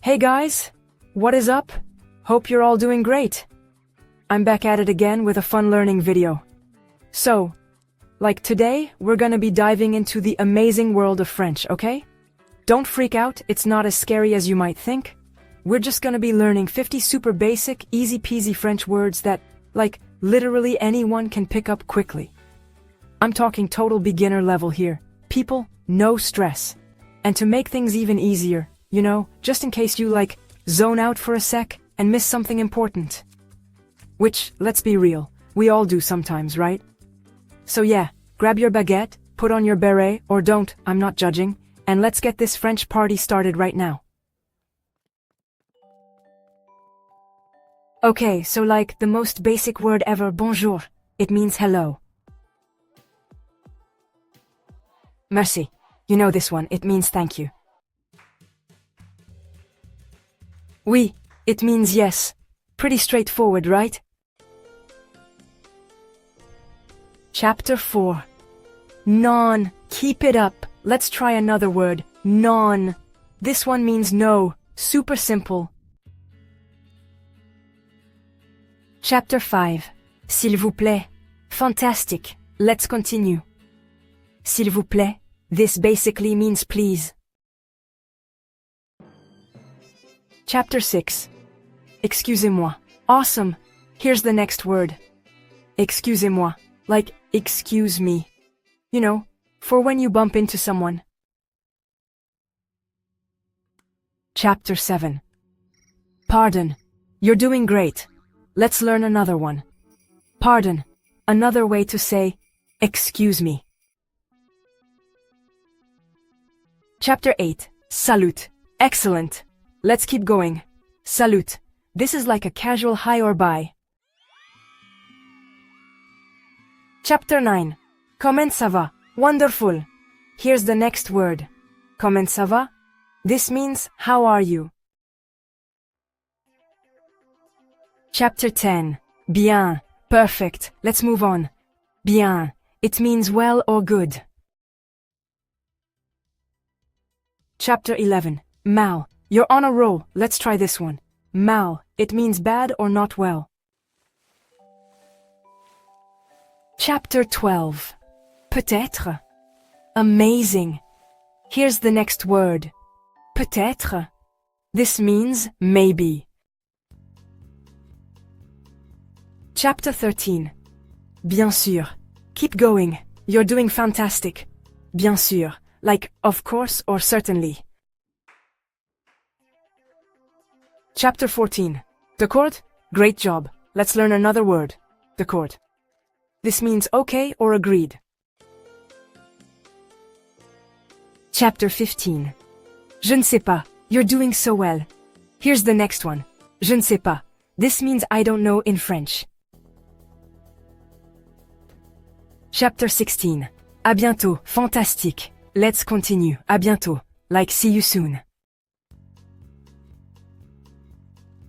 Hey guys, what is up? Hope you're all doing great. I'm back at it again with a fun learning video. So, like today, we're gonna be diving into the amazing world of French, okay? Don't freak out, it's not as scary as you might think. We're just gonna be learning 50 super basic, easy peasy French words that, like, literally anyone can pick up quickly. I'm talking total beginner level here. People, no stress. And to make things even easier, you know, just in case you, like, zone out for a sec and miss something important. Which, let's be real, we all do sometimes, right? So yeah, grab your baguette, put on your beret, or don't, I'm not judging, and let's get this French party started right now. Okay, so like the most basic word ever, bonjour. It means hello. Merci. You know this one, it means thank you. Oui, it means yes. Pretty straightforward, right? Chapter 4. Non. Keep it up. Let's try another word. Non. This one means no. Super simple. Chapter 5. S'il vous plaît. Fantastic. Let's continue. S'il vous plaît. This basically means please. Chapter 6. Excusez-moi. Awesome. Here's the next word. Excusez-moi. Like, excuse me. You know, for when you bump into someone. Chapter 7. Pardon. You're doing great. Let's learn another one. Pardon. Another way to say, excuse me. Chapter 8. Salut. Excellent. Let's keep going. Salut. This is like a casual hi or bye. Chapter 9. Comment ça va? Wonderful. Here's the next word. Comment ça va? This means how are you? Chapter 10. Bien. Perfect. Let's move on. Bien. It means well or good. Chapter 11. Mal. You're on a roll. Let's try this one. Mal. It means bad or not well. Chapter 12. Peut-être. Amazing. Here's the next word. Peut-être. This means maybe. Chapter 13. Bien sûr. Keep going. You're doing fantastic. Bien sûr. Like, of course or certainly. Chapter 14. D'accord? Great job. Let's learn another word. D'accord. This means okay or agreed. Chapter 15. Je ne sais pas. You're doing so well. Here's the next one. Je ne sais pas. This means I don't know in French. Chapter 16. À bientôt. Fantastique. Let's continue. À bientôt. Like see you soon.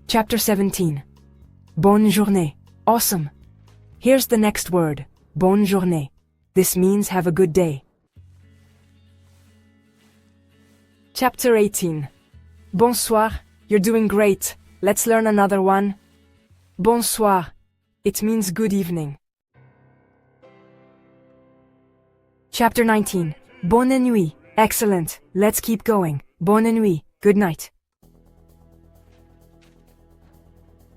Chapter 17. Bonne journée. Awesome. Here's the next word. Bonne journée. This means have a good day. Chapter 18. Bonsoir. You're doing great. Let's learn another one. Bonsoir. It means good evening. Chapter 19. Bonne nuit. Excellent. Let's keep going. Bonne nuit. Good night.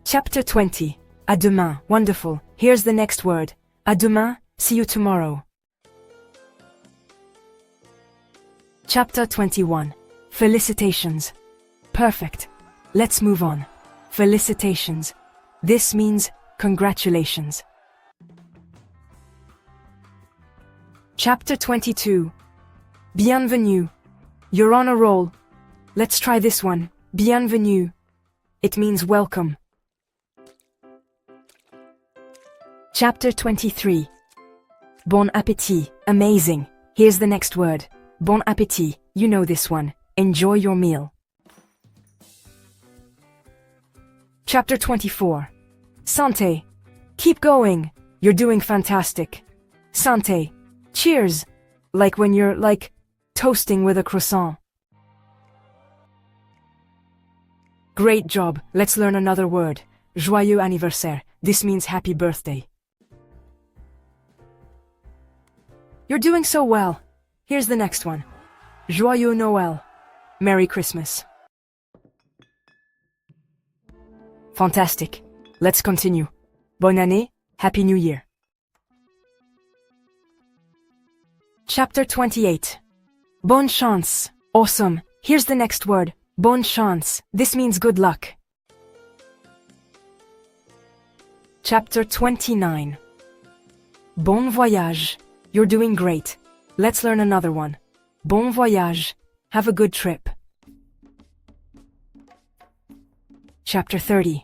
Chapter 20. À demain. Wonderful. Here's the next word. À demain. See you tomorrow. Chapter 21. Felicitations. Perfect. Let's move on. Felicitations. This means congratulations. Chapter 22. Bienvenue. You're on a roll. Let's try this one. Bienvenue. It means welcome. Chapter 23. Bon appétit. Amazing. Here's the next word. Bon appétit. You know this one. Enjoy your meal. Chapter 24. Santé. Keep going. You're doing fantastic. Santé. Cheers. Like when you're, like, toasting with a croissant. Great job. Let's learn another word. Joyeux anniversaire. This means happy birthday. You're doing so well. Here's the next one. Joyeux Noël. Merry Christmas. Fantastic. Let's continue. Bonne année. Happy New Year. Chapter 28. Bonne chance. Awesome. Here's the next word. Bonne chance. This means good luck. Chapter 29. Bon voyage. You're doing great. Let's learn another one. Bon voyage. Have a good trip. Chapter 30.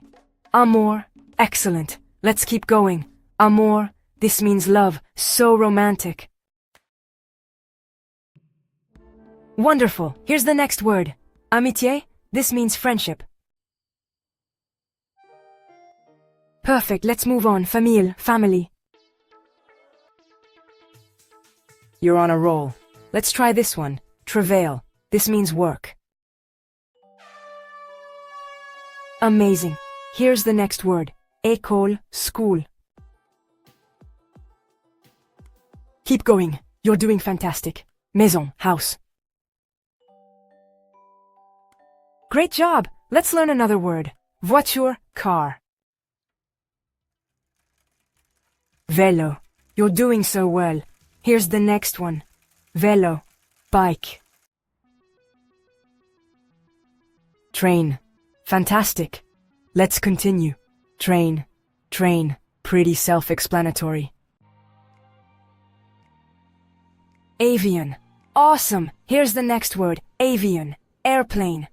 Amour. Excellent. Let's keep going. Amour. This means love. So romantic. Wonderful. Here's the next word. Amitié. This means friendship. Perfect. Let's move on. Famille. Family. You're on a roll. Let's try this one. Travail. This means work. Amazing. Here's the next word. École. School. Keep going. You're doing fantastic. Maison. House. Great job! Let's learn another word. Voiture, car. Vélo. You're doing so well. Here's the next one. Vélo, bike. Train. Fantastic. Let's continue. Train, train. Pretty self-explanatory. Avion. Awesome! Here's the next word. Avion, airplane.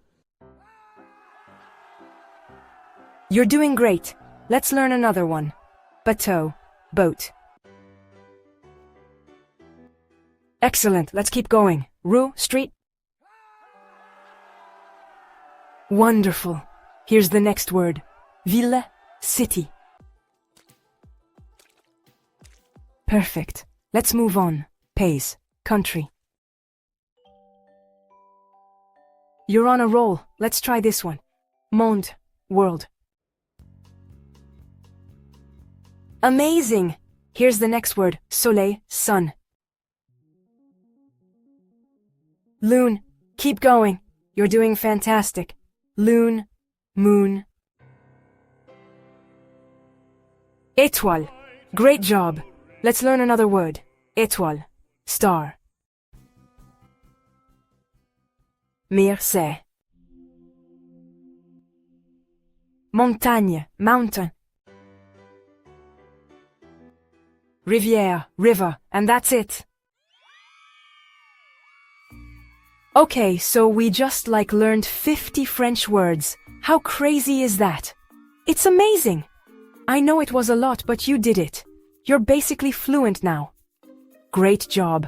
You're doing great. Let's learn another one. Bateau, boat. Excellent. Let's keep going. Rue, street. Wonderful. Here's the next word. Ville, city. Perfect. Let's move on. Pays, country. You're on a roll. Let's try this one. Monde, world. Amazing! Here's the next word. Soleil, sun. Lune. Keep going. You're doing fantastic. Lune, moon. Étoile. Great job. Let's learn another word. Étoile, star. Mircea. Montagne, mountain. Rivière, river, and that's it. Okay, so we just learned 50 French words. How crazy is that? It's amazing! I know it was a lot, but you did it. You're basically fluent now. Great job.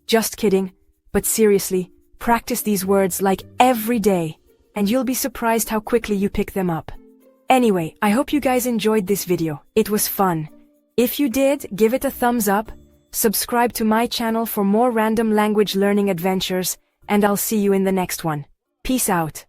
Just kidding, but seriously, practice these words every day, and you'll be surprised how quickly you pick them up. Anyway, I hope you guys enjoyed this video. It was fun. If you did, give it a thumbs up, subscribe to my channel for more random language learning adventures, and I'll see you in the next one. Peace out.